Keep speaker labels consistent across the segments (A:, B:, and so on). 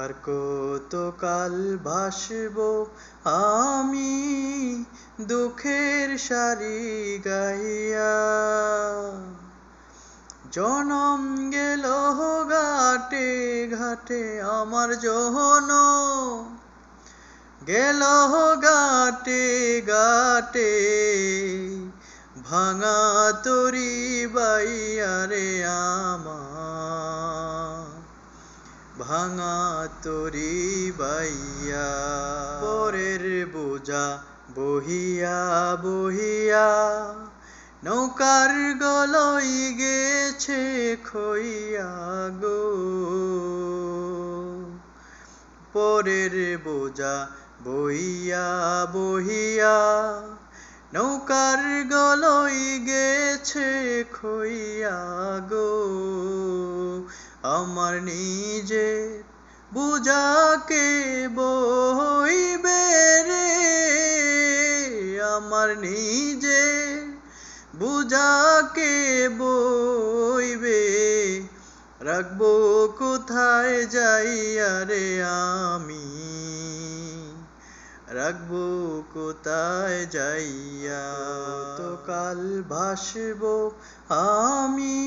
A: আর কতকাল ভাসবো আমি দুঃখের সারি গাইয়া। জনম গেল ঘাটে ঘাটে আমার জহন, গেল ঘাটে ঘাটে ভাঙা তরি বাইয়া রে আমার, ভাঙা তরি বাইয়া। পরের বোঝা বহিয়া বহিয়া নৌকার গলই গেছে খইয়া গো। পরের বোঝা বহিয়া বহিয়া নৌকার গলই গেছে খইয়া গো। আমার নিজের বোঝাকে বইবে রে, আমার নিজের বোঝাকে বইবে, রাখবো কোথায় যাইয়া রে আমি, রাখবো কোথায় যাইয়া। কতকাল ভাসবো আমি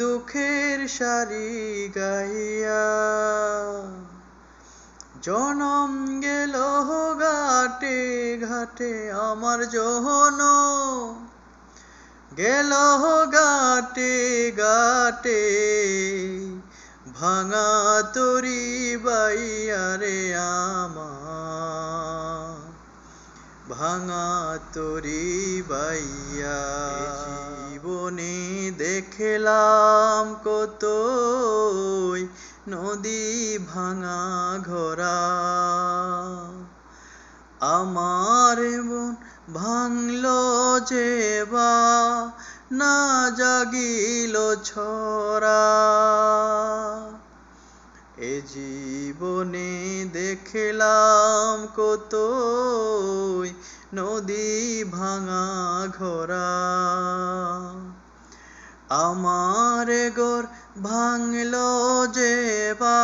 A: দুঃখের সারি গাইয়া। জনম গেল ঘাটে ঘাটে আমার জহন, গেল ঘাটে ঘাটে ভাঙা তরি বাইয়া রে আমার, ভাঙা তরি বাইয়া। জীবনে দেখলাম কতই নদী ভাঙা ঘোরা, আমার মন ভাঙল যে বা না জাগিল ছড়া। এ জীবনে দেখলাম কতই নদী ভাঙা ঘোরা, আমার গোর ভাঙল যে বা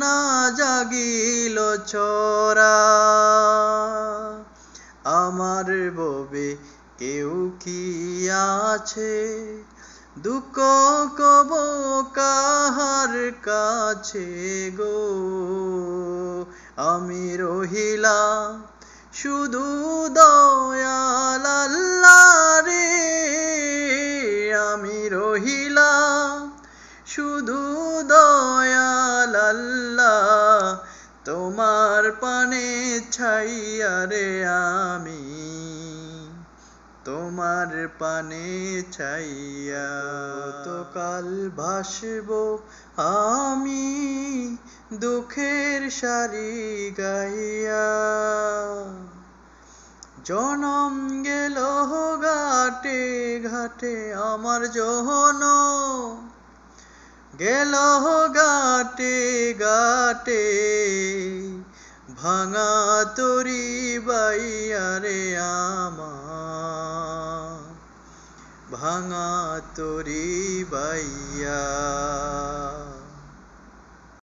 A: না জাগিল ছড়া। আমার ববে কেউ কি আছে, দুঃখ কব কাহার কাছে গো। আমি রহিলাম শুধু দয়াল আল্লাহ রে, আমি রহিলাম শুধু দয়াল আল্লাহ, তোমার পানে ছাইয়া রে আমি, তোমার পানে ছাইয়া। কতকাল ভাসবো আমি দুঃখের সারি গাইয়া। জনম গেল ঘাটে ঘাটে আমার জহন, গেল ঘাটে ঘাটে ভাঙা তরি বাইয়া রে আমার, ভাঙা তরি বাইয়া।